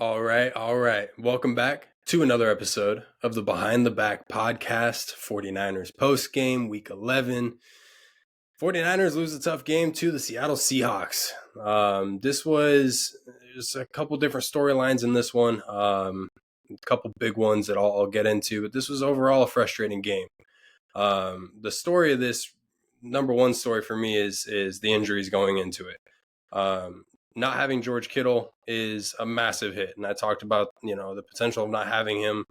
All right, all right. Welcome back to another episode of the Behind the Back podcast, 49ers post game, week 11. 49ers lose a tough game to the Seattle Seahawks. This was just a couple different storylines in this one, a couple big ones that I'll get into, but this was overall a frustrating game. The story of this, number one story for me is the injuries going into it. Not having George Kittle is a massive hit. And I talked about, the potential of not having him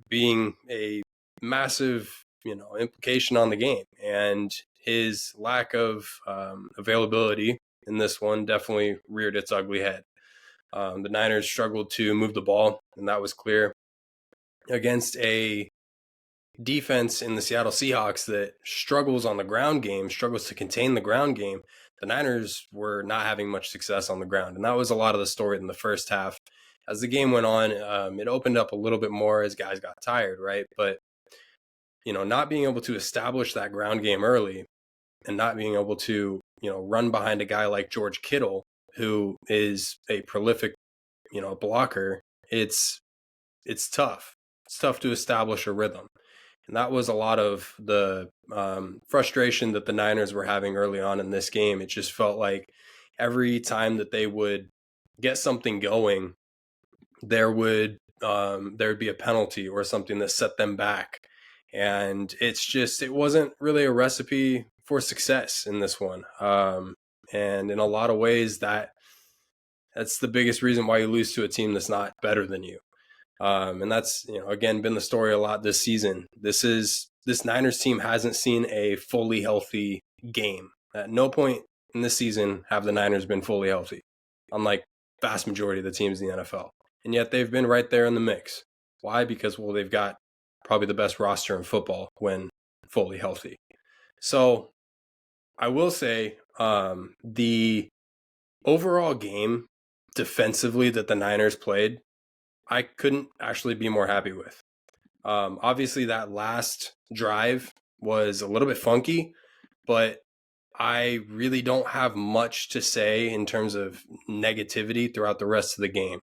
being a massive, implication on the game. And his lack of availability in this one definitely reared its ugly head. The Niners struggled to move the ball, and that was clear against a defense in the Seattle Seahawks that struggles on the ground game, struggles to contain the ground game. The Niners were not having much success on the ground. And that was a lot of the story in the first half. As the game went on, it opened up a little bit more as guys got tired, right? But, not being able to establish that ground game early and not being able to, run behind a guy like George Kittle, who is a prolific, blocker, it's tough. It's tough to establish a rhythm. And that was a lot of the frustration that the Niners were having early on in this game. It just felt like every time that they would get something going, there'd be a penalty or something that set them back. And it wasn't really a recipe for success in this one. And in a lot of ways, that's the biggest reason why you lose to a team that's not better than you. And that's, again, been the story a lot this season. This Niners team hasn't seen a fully healthy game. At no point in this season have the Niners been fully healthy, unlike vast majority of the teams in the NFL. And yet they've been right there in the mix. Why? Because, they've got probably the best roster in football when fully healthy. So I will say the overall game defensively that the Niners played, I couldn't actually be more happy with. Obviously, that last drive was a little bit funky, but I really don't have much to say in terms of negativity throughout the rest of the game.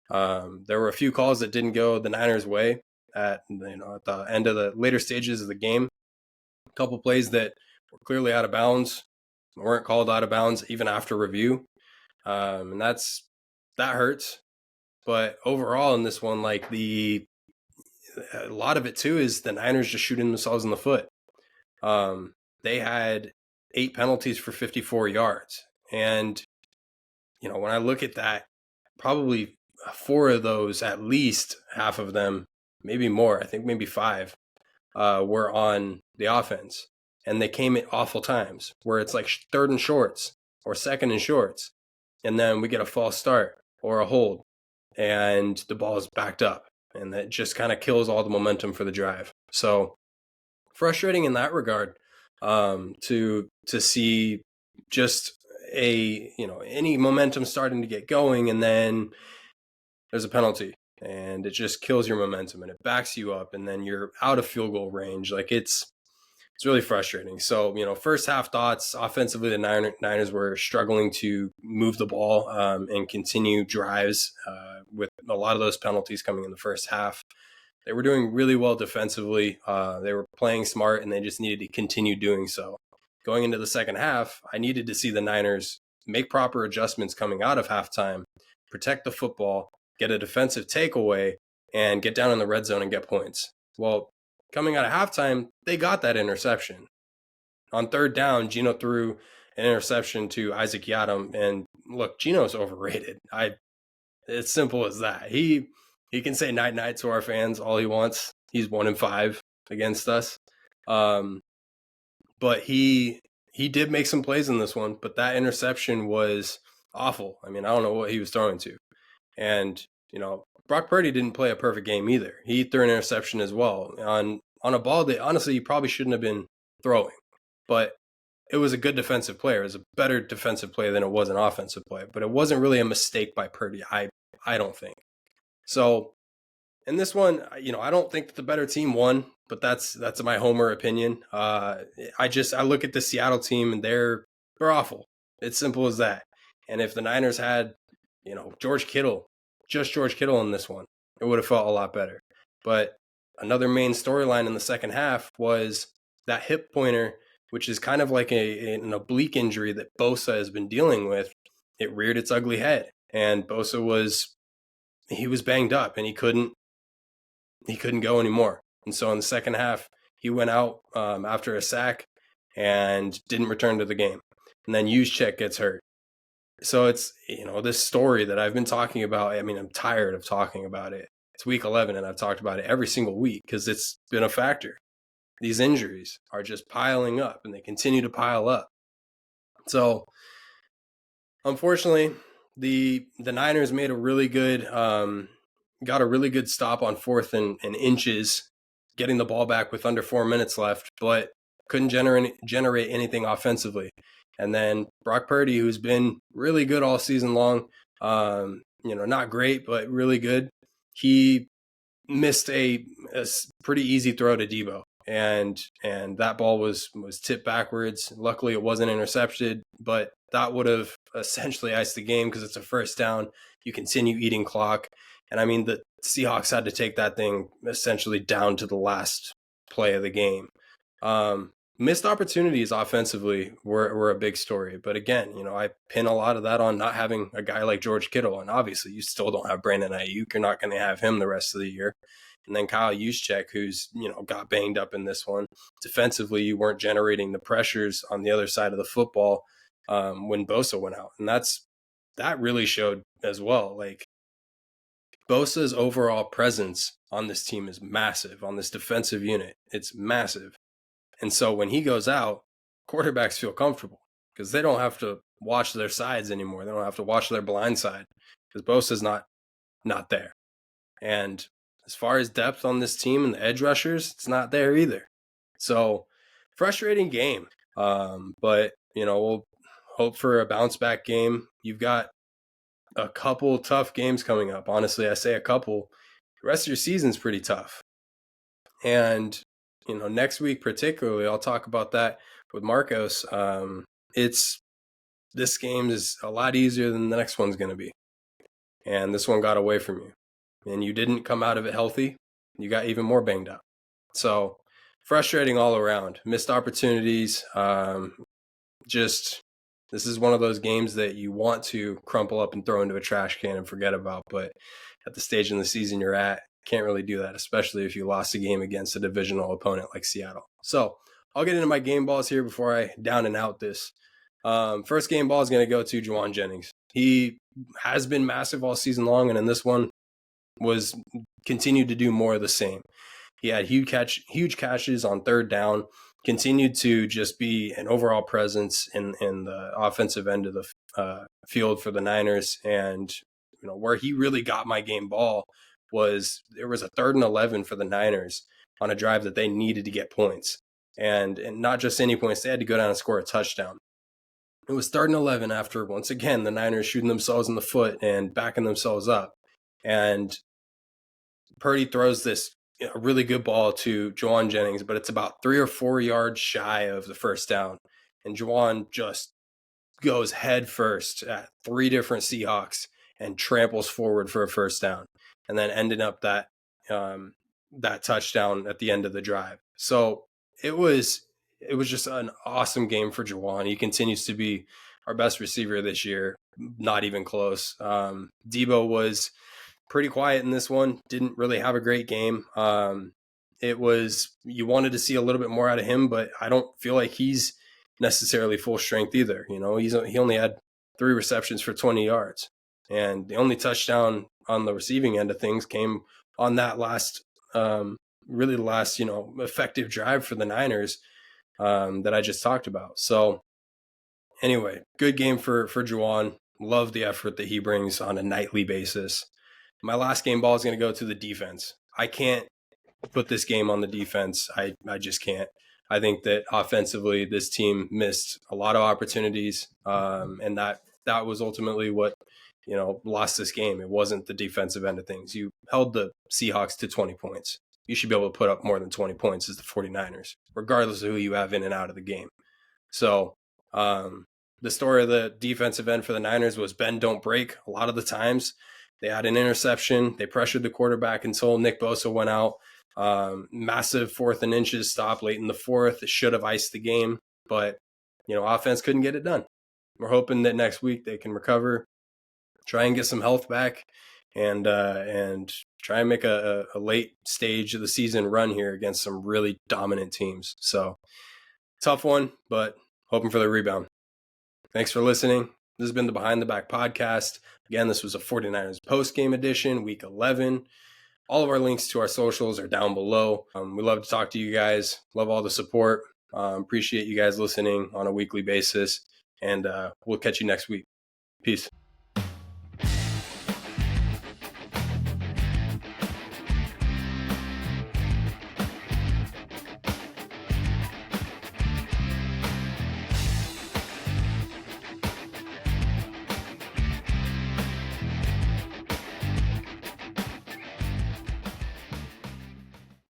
There were a few calls that didn't go the Niners' way at the end of the later stages of the game. A couple plays that were clearly out of bounds, weren't called out of bounds even after review, and that hurts. But overall in this one, a lot of it too is the Niners just shooting themselves in the foot. They had 8 penalties for 54 yards. And, when I look at that, probably 4 of those, at least half of them, maybe more, I think maybe 5, were on the offense. And they came at awful times where it's like 3rd and shorts or 2nd and shorts. And then we get a false start or a hold, and the ball is backed up, and that just kind of kills all the momentum for the drive. So frustrating in that regard, to see just any momentum starting to get going, and then there's a penalty, and it just kills your momentum, and it backs you up, and then you're out of field goal range. It's really frustrating. So, first half thoughts, offensively, the Niners were struggling to move the ball and continue drives with a lot of those penalties coming in the first half. They were doing really well defensively. They were playing smart, and they just needed to continue doing so. Going into the second half, I needed to see the Niners make proper adjustments coming out of halftime, protect the football, get a defensive takeaway, and get down in the red zone and get points. Well, coming out of halftime, they got that interception. On 3rd down, Geno threw an interception to Isaac Yiadom, and look, Geno's overrated. It's simple as that. He can say night-night to our fans all he wants. He's 1-5 against us. But he did make some plays in this one, but that interception was awful. I mean, I don't know what he was throwing to. And, Brock Purdy didn't play a perfect game either. He threw an interception as well on a ball that honestly he probably shouldn't have been throwing. But it was a good defensive play. It was a better defensive play than it was an offensive play. But it wasn't really a mistake by Purdy, I don't think. So in this one, I don't think that the better team won, but that's my homer opinion. I look at the Seattle team, and they're awful. It's simple as that. And if the Niners had, George Kittle just George Kittle in this one, it would have felt a lot better. But another main storyline in the second half was that hip pointer, which is kind of like an oblique injury that Bosa has been dealing with. It reared its ugly head, and Bosa was banged up, and he couldn't go anymore. And so in the second half, he went out after a sack and didn't return to the game. And then Juszczyk gets hurt. So it's, this story that I've been talking about. I mean, I'm tired of talking about it. It's week 11 and I've talked about it every single week because it's been a factor. These injuries are just piling up and they continue to pile up. So unfortunately, the Niners made a really good, got a really good stop on 4th and inches, getting the ball back with under 4 minutes left, but couldn't generate anything offensively. And then Brock Purdy, who's been really good all season long, not great, but really good, he missed a pretty easy throw to Debo. And that ball was tipped backwards. Luckily, it wasn't intercepted, but that would have essentially iced the game because it's a first down. You continue eating clock. And I mean, the Seahawks had to take that thing essentially down to the last play of the game. Missed opportunities offensively were a big story. But again, I pin a lot of that on not having a guy like George Kittle. And obviously, you still don't have Brandon Ayuk. You're not going to have him the rest of the year. And then Kyle Juszczyk, who's, got banged up in this one. Defensively, you weren't generating the pressures on the other side of the football when Bosa went out. And that really showed as well. Like, Bosa's overall presence on this team is massive, on this defensive unit. It's massive. And so when he goes out, quarterbacks feel comfortable because they don't have to watch their sides anymore. They don't have to watch their blind side because Bosa's not there. And as far as depth on this team and the edge rushers, it's not there either. So frustrating game. But, we'll hope for a bounce back game. You've got a couple tough games coming up. Honestly, I say a couple. The rest of your season's pretty tough. And, next week particularly, I'll talk about that with Marcos. This game is a lot easier than the next one's going to be. And this one got away from you. And you didn't come out of it healthy. You got even more banged up. So frustrating all around. Missed opportunities. This is one of those games that you want to crumple up and throw into a trash can and forget about. But at the stage in the season you're at, can't really do that, especially if you lost a game against a divisional opponent like Seattle. So I'll get into my game balls here before I down and out this. First game ball is going to go to Jauan Jennings. He has been massive all season long, and in this one was continued to do more of the same. He had huge catches on third down, continued to just be an overall presence in the offensive end of the field for the Niners. And, where he really got my game ball was there was a 3rd and 11 for the Niners on a drive that they needed to get points. And not just any points, they had to go down and score a touchdown. It was 3rd and 11 after, once again, the Niners shooting themselves in the foot and backing themselves up. And Purdy throws this a really good ball to Jauan Jennings, but it's about 3 or 4 yards shy of the first down. And Jauan just goes head first at 3 different Seahawks and tramples forward for a first down, and then ended up that touchdown at the end of the drive. So it was just an awesome game for Jauan. He continues to be our best receiver this year, not even close. Debo was pretty quiet in this one, didn't really have a great game. You wanted to see a little bit more out of him, but I don't feel like he's necessarily full strength either. He only had 3 receptions for 20 yards. And the only touchdown on the receiving end of things came on that last effective drive for the Niners that I just talked about. So anyway, good game for Jauan. Love the effort that he brings on a nightly basis. My last game ball is going to go to the defense. I can't put this game on the defense. I just can't. I think that offensively, this team missed a lot of opportunities, and that was ultimately what lost this game. It wasn't the defensive end of things. You held the Seahawks to 20 points. You should be able to put up more than 20 points as the 49ers, regardless of who you have in and out of the game. So the story of the defensive end for the Niners was bend, don't break a lot of the times. They had an interception. They pressured the quarterback until Nick Bosa went out. Massive 4th and inches stop late in the 4th. It should have iced the game, but offense couldn't get it done. We're hoping that next week they can recover, try and get some health back, and try and make a late stage of the season run here against some really dominant teams. So tough one, but hoping for the rebound. Thanks for listening. This has been the Behind the Back podcast. Again, this was a 49ers post-game edition, week 11. All of our links to our socials are down below. We love to talk to you guys. Love all the support. Appreciate you guys listening on a weekly basis. And we'll catch you next week. Peace.